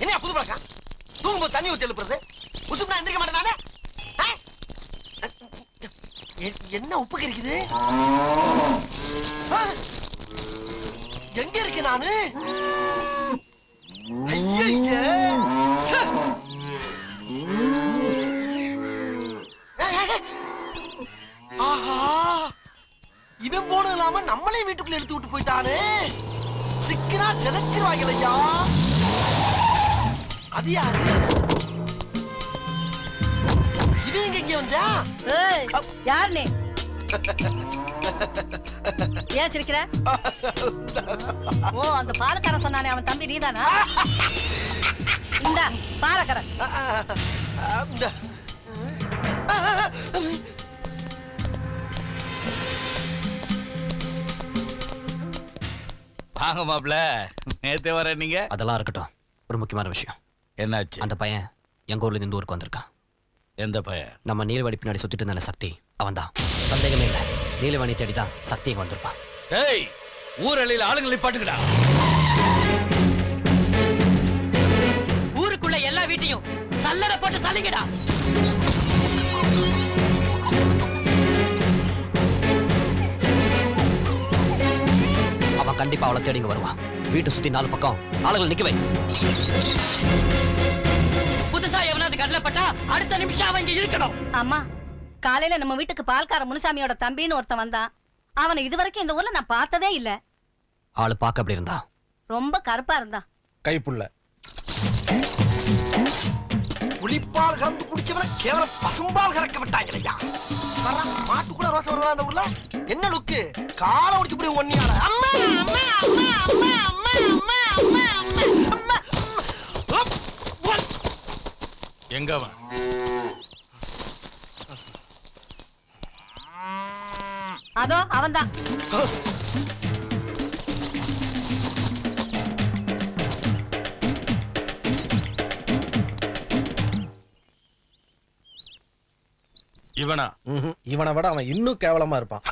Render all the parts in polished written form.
என்ன புது பழக்கம்? தூங்கும்போது தண்ணி ஊத்தி எழுப்புறது, உசுப்புனா எந்திரிக்க மாட்டேன் நானே. என்ன உப்பு கறிக்குது? எங்க இருக்கு நானு? ஆஹா, இவன் போனது இல்லாம நம்மளே வீட்டுக்குள்ள எடுத்து விட்டு போயிட்டானே. சிக்கனா செலச்சிருவாங்களையா. அது யாரு? இவன் எங்க இங்க வந்தா? யார் நீ? ஏன் சிரிக்கிற? ஓ, அந்த பாலக்காரன் சொன்னானே, அவன் தம்பி நீதானா? இந்த பாலக்காரன் வாங்க மாப்ள, நேத்தே வர நீங்க. அதெல்லாம் இருக்கட்டும், ஒரு முக்கியமான விஷயம். என்னாச்சு? அந்த பையன் எங்க ஊர்ல இருந்து ஊருக்கு வந்திருக்கான். எந்த பையன்? நம்ம நீலவாணி பின்னாடி சுத்திட்டு இருந்தால சக்தி, அவன் தான். சந்தேகமே இல்லை, நீலவாணி தேடிதான் சக்தி இங்க வந்திருப்பான். ஏய், ஊரளியில் ஆளுங்களை பாட்டுக்கடா. ஊருக்குள்ள எல்லா வீட்டையும் சல்லடை போட்டு சலிங்கடா. அவன் கண்டிப்பா அவளை தேடி இங்க வருவான். வீட்டை சுத்தி 4 பக்கம் ஆளுகள் நிக்க வை. புதுசா எவனாவது கடலைப்பட்டா அடுத்த நிமிஷம் அவன் இங்க இருக்கணும். அம்மா, காலையில நம்ம வீட்டுக்கு பால்கார முனுசாமியோட தம்பின்னு ஒருத்தன் வந்தான். அவனை இதுவரைக்கும் இந்த ஊர்ல நான் பார்த்ததே இல்ல. ஆளு பார்க்க அப்படி இருந்தா? ரொம்ப கருப்பா இருந்தா. கைப்புள்ள புளிப்பால் கறந்து குடிச்சவன கேவலம் பசும்பால் கறக்க விட்டாங்களையா. மாட்டு கூட ரோசம் வருதா அந்த ஊர்ல? என்ன லுக்கு? காலை ஒடிச்சு போய் ஒன்னியால. அம்மா அம்மா அம்மா அம்மா அம்மா அம்மா அம்மா அம்மா அம்மா. எங்க அவன்? அதோ அவன்தான். இவனா? இவனை விட அவன் இன்னும் கேவலமா இருப்பான்.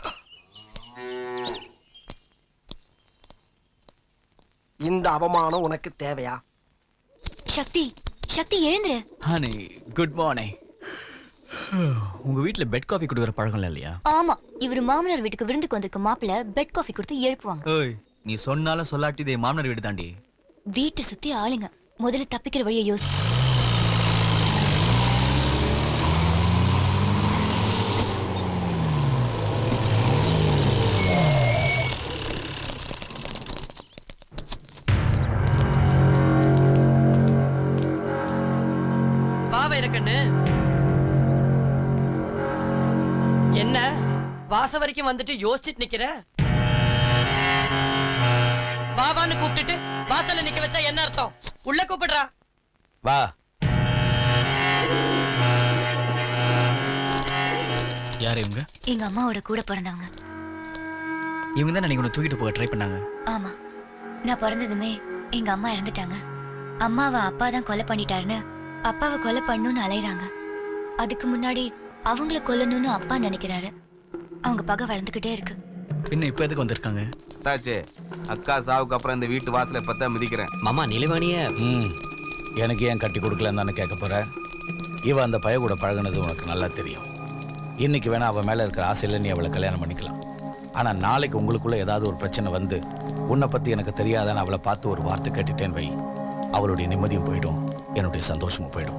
இந்த அவமானம் உனக்கு தேவையா? சக்தி, சக்தி எழுந்துரு. Honey, good morning. உங்க வீட்ல பெட் காஃபி குடுக்குற பழக்கம் இல்லையா? ஆமா, இவரு மாமனார் வீட்டுக்கு விருந்துக்கு வந்திருக்க மாப்பிள்ள பெட் காஃபி கொடுத்து எழுப்புவாங்க. ஏய், நீ சொன்னாலும் சொல்லாட்டி இதே மாமனார் வீடு தாண்டி. வீட்டை சுத்தி ஆளுங்க. முதல்ல தப்பிக்கிற வழியை யோசி. என்ன வாச வரைக்கும் வந்துட்டு யோசிச்சுட்டு நிக்கிற? வாவான்னு கூப்பிட்டுட்டு வாசல்ல நிக்க வச்சா என்ன அர்த்தம்? உள்ள கூப்பிடுறா. வா. யார் இவங்க? எங்க அம்மாவோட கூட பிறந்தவங்க. இவங்க தான் நீங்க தூக்கிட்டு போக ட்ரை பண்ணாங்க. ஆமா, நான் பிறந்ததுமே எங்க அம்மா இறந்துட்டாங்க. அம்மாவை அப்பா தான் கொலை பண்ணிட்டாருன்னு அப்பாவை கொலை பண்ணணும்னு அலைறாங்க. அதுக்கு முன்னாடி அவங்கள கொல்லணும்னு அப்பா நினைக்கிறாரு. அவங்க பகை வளர்ந்துகிட்டே இருக்கு. பின்ன இப்ப எதுக்கு வந்திருக்காங்க? தாச்சே, அக்கா சாவுக்கு அப்புறம் இந்த வீட்டு வாசலை பத்தா மிதிக்கிறேன். மாமா, நீலவாணிய எனக்கு ஏன் கட்டி கொடுக்கலன்னு தானே கேட்க போற? இவ அந்த பைய கூட பழகுனது உனக்கு நல்லா தெரியும். இன்னைக்கு வேணா அவன் மேல இருக்கிற ஆசையில நீ அவளை கல்யாணம் பண்ணிக்கலாம். ஆனா நாளைக்கு உங்களுக்குள்ள ஏதாவது ஒரு பிரச்சனை வந்து உன்னை பத்தி எனக்கு தெரியாதான்னு அவளை பார்த்து ஒரு வார்த்தை கேட்டுட்டேன் வை, அவளுடைய நிம்மதியும் போயிடும், என்னுடைய சந்தோஷமும் போயிடும்.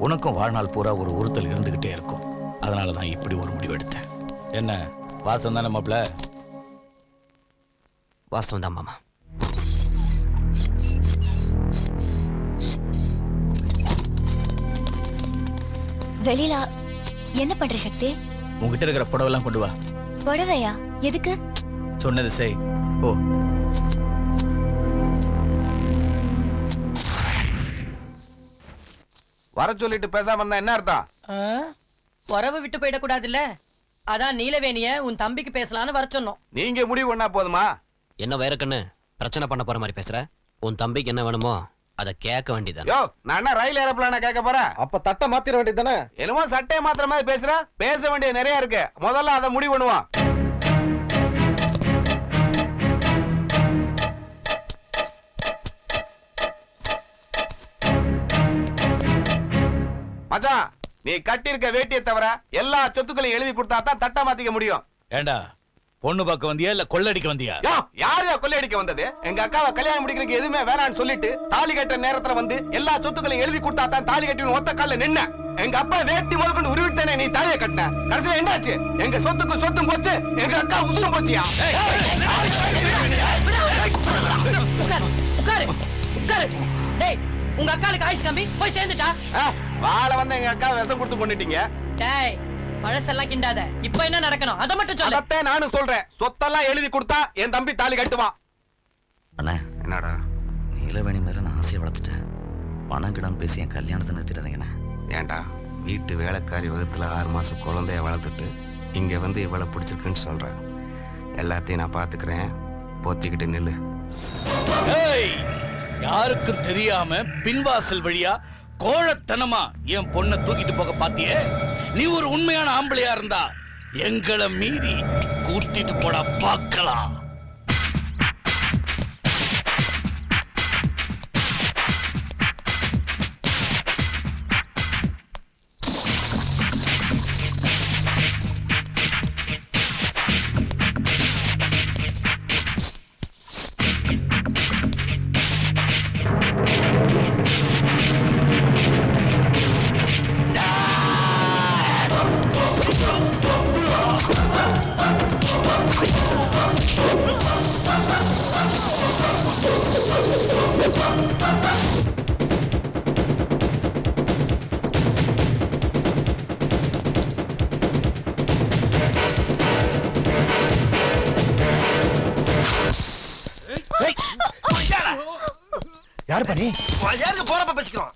உனக்கும் வாழ்நாள் பூரா ஒரு உறுத்தல் இருந்துகிட்டே இருக்கும். அதனால தான் இப்படி ஒரு முடிவு எடுத்தேன். என்ன வாசம் தானே மாப்ள? வாஸ்தவம் தான் மாமா. வெளியில என்ன பண்ற சக்தி? உங்ககிட்ட இருக்கிற புடவெல்லாம் கொண்டு வா. புடவையா? எதுக்கு? சொன்னது செய். ஓ, வர சொல்லிட்டு பேசாம இருந்தா என்ன அர்த்தம்? உறவு விட்டு போயிடக்கூடாதுல்ல, அதான் நீலவேணிய உன் தம்பிக்கு பேசலான்னு வர சொன்னோம். நீங்க முடிவு பண்ணா போதுமா? என்ன வேறக்கண்ணு பிரச்சனை பண்ண போற மாதிரி பேசுற? உன் தம்பிக்கு என்ன வேணுமோ அதை கேட்க வேண்டியதானே? யோ, நான் என்ன ரயில் ஏரோப்ளான கேட்க போறேன்? அப்ப தட்டை மாத்திர வேண்டியதானே? என்னமோ சட்டையை மாத்திர மாதிரி பேசுற. பேச வேண்டியது நிறைய இருக்கு. முதல்ல அதை முடிவு பண்ணுவான். மச்சான், நீ கட்டியிருக்க வேட்டியை தவிர எல்லா சொத்துக்களையும் எழுதி கொடுத்தா தான் தட்டை மாத்திக்க முடியும். ஏண்டா பொண்ணு பார்க்க வந்தியா இல்ல கொள்ளடிக்க வந்தியா? யாரையா கொள்ளையடிக்க வந்தது? எங்க அக்காவை கல்யாணம் முடிக்கிறதுக்கு எதுவுமே வேணாம்னு சொல்லிட்டு தாலி கட்டுற நேரத்துல வந்து எல்லா சொத்துக்களையும் எழுதி கொடுத்தா தான் தாலி கட்டி ஒத்த கால நின்ன. எங்க அப்பா வேட்டி முதல் கொண்டு உருவிட்டானே நீ தாலியை கட்டின. கடைசியில என்னாச்சு? எங்க சொத்துக்கு சொத்தும் போச்சு, எங்க அக்கா உசுரும் போச்சியா? உங்க அக்காளுக்கு ஆயுசு கம்மி, போய் சேர்ந்துட்டா. வாழ வந்த எங்க அக்கா விஷம் கொடுத்து கொண்டுட்டீங்க. டேய், பழசெல்லாம் கிண்டாத. இப்ப என்ன நடக்கணும் அத மட்டும் சொல்லு. அதத்தான் நானும் சொல்றேன். சொத்தெல்லாம் எழுதி கொடுத்தா என் தம்பி தாலி கட்டுவான். அண்ணா, என்னடா நீலவேணி மேல நான் ஆசையை வளர்த்துட்டேன். பணம் கிடம் பேசி என் கல்யாணத்தை நிறுத்திடாதீங்கண்ணா. ஏண்டா வீட்டு வேலைக்காரி வகுத்துல 6 மாசம் குழந்தைய வளர்த்துட்டு இங்க வந்து இவ்வளவு பிடிச்சிருக்குன்னு சொல்றேன். எல்லாத்தையும் நான் பாத்துக்கிறேன், போத்திக்கிட்டு நில்லு. யாருக்கும் தெரியாம பின்வாசல் வழியா கோழத்தனமா என் பொண்ணை தூக்கிட்டு போக பாத்தியே? நீ ஒரு உண்மையான ஆம்பளையா இருந்தா எங்களை மீறி கூட்டிட்டு போட பார்க்கலாம். யாரு பண்ணி யாருக்கு போறப்ப பேசிக்கிறோம்.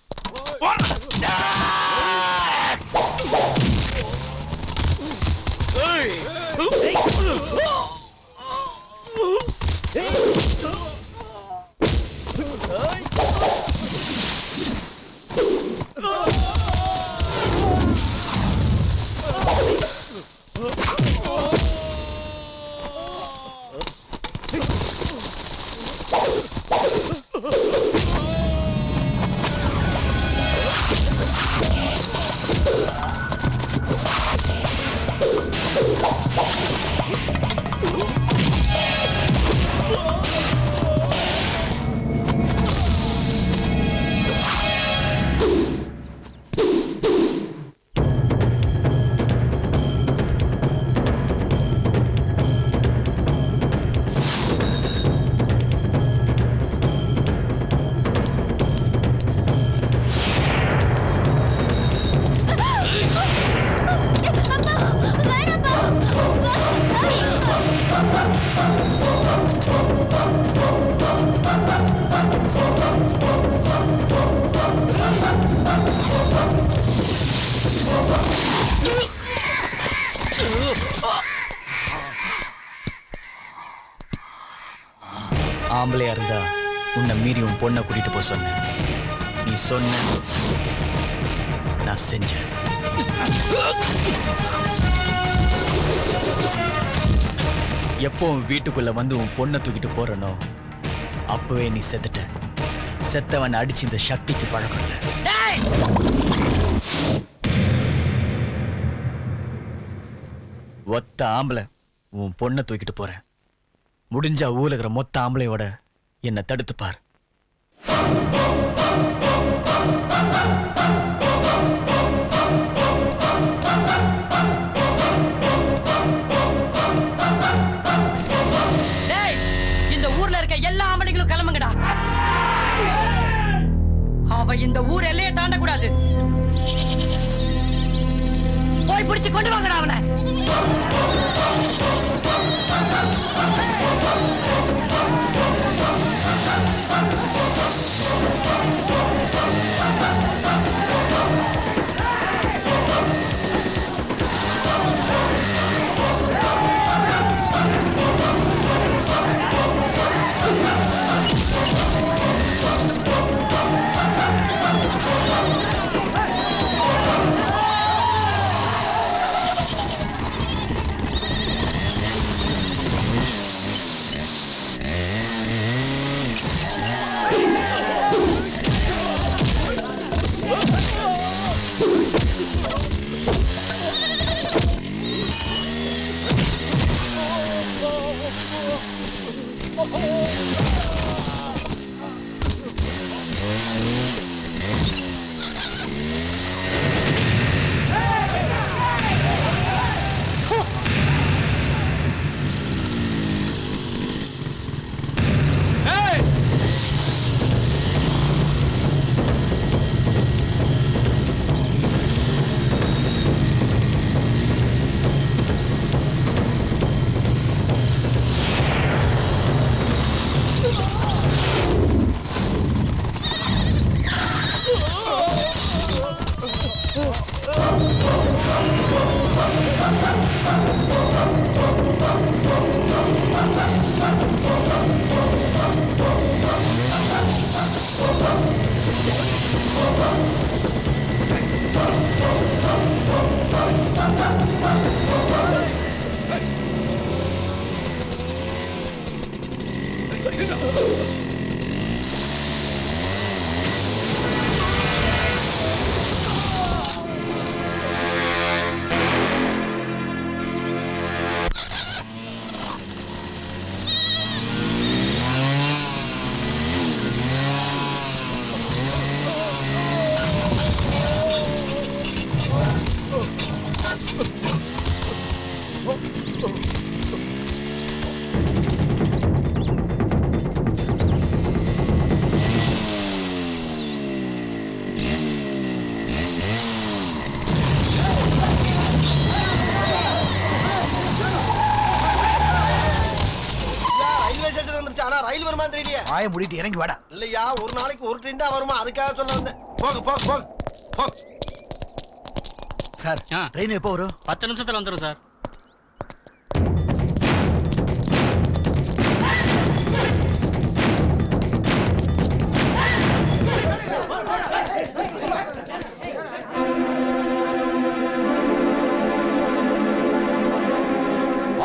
ஆம்பளையா இருந்தா உன்னை மீறி உன் பொண்ணை கூட்டிட்டு போக சொன்னேன். நீ சொன்ன, நான் செஞ்சேன். எப்போ உன் வீட்டுக்குள்ள வந்து உன் பொண்ணை தூக்கிட்டு போறனோ அப்பவே நீ செத்துட்ட. செத்தவன் அடிச்சு இந்த சக்திக்கு பழக்கம் இல்லை. ஒத்த ஆம்பளை உன் பொண்ணை தூக்கிட்டு போறேன். முடிஞ்சா ஊர்ல இருக்கிற மொத்த ஆம்பளையோட என்னை தடுத்து பார். இந்த ஊர்ல இருக்க எல்லா ஆம்பளைங்களும் கிளம்புங்கடா. அவ இந்த ஊர் எல்லையை தாண்டக்கூடாது. போய் பிடிச்சு கொண்டு வாங்கடா அவனை. ரயில் வருமா தெரியலையே. ஆய முடிட்டு இறங்கி வாடா. இல்லையா, ஒரு நாளைக்கு ஒரு ட்ரெயின் தான் வருமா, அதுக்காக சொல்ல வந்தேன். போக போக போக போக. சார் ட்ரெயின் எப்போ வரும்? 10 நிமிஷத்துல வந்துடும் சார்.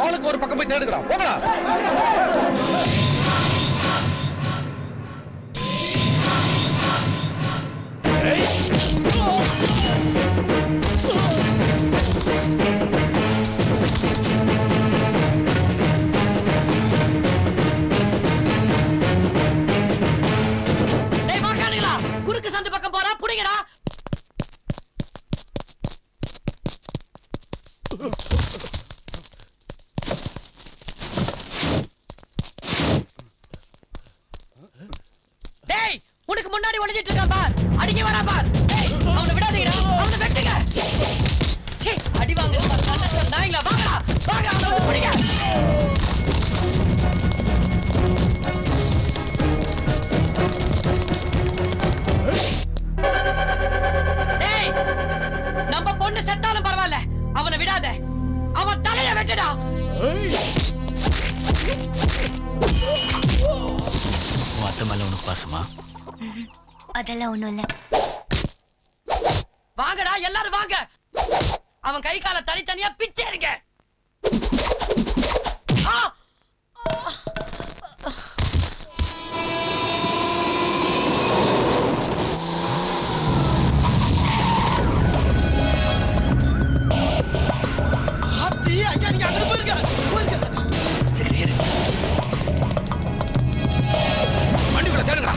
ஆளுக்கு ஒரு பக்கம் போய் தேடுங்கடா, போங்கடா. குறுக்கு சந்து பக்கம் போறா, புடிங்கடா. டேய், உனக்கு முன்னாடி ஒளிஞ்சிட்டு இருக்கான் பார், அடிக்க வரா பார். டேய், அவனை விடாதீங்கடா, அவனை வெட்டுங்க. சீ, அடி வாங்க நாய்ங்களா, வாங்கடா வாங்க, அவனை பிடிங்க. டேய், நம்ம பொண்ணு செத்தாலும் பரவாயில்ல, அவனை விடாத, அவன் தலைய வெட்டுடா. அத்தை மேல உனக்கு பாசமா? அதெல்லாம் ஒண்ணும் இல்ல. வாங்கடா எல்லாரும் வாங்க, அவன் கை கால தனித்தனியா பிச்சேருங்க. வண்டிக்குள்ள தேடுங்கடா.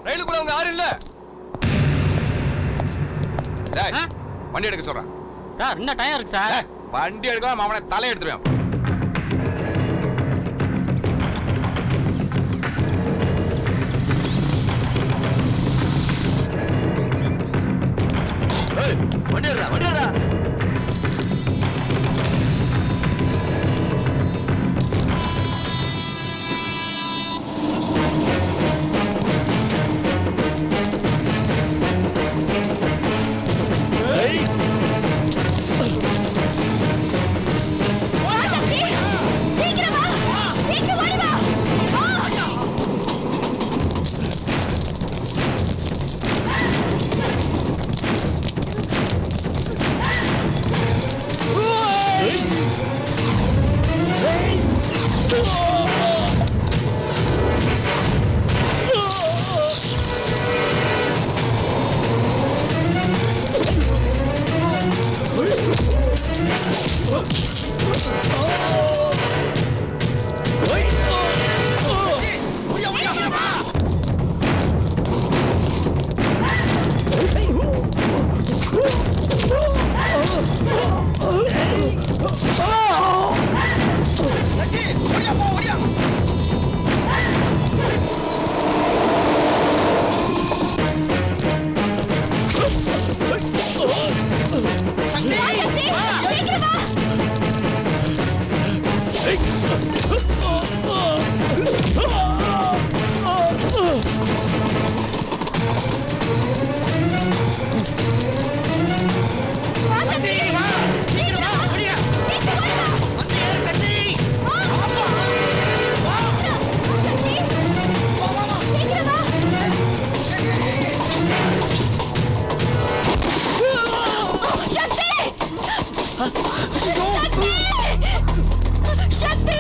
ரயிலுக்குள்ள அவங்க யாரும் இல்ல. வண்டி எடுக்க சொல்றேன் சார், இன்னும் டைம் இருக்கு சார். வண்டி எடுக்காம அவனை தலை எடுத்துருவேன். சக்தி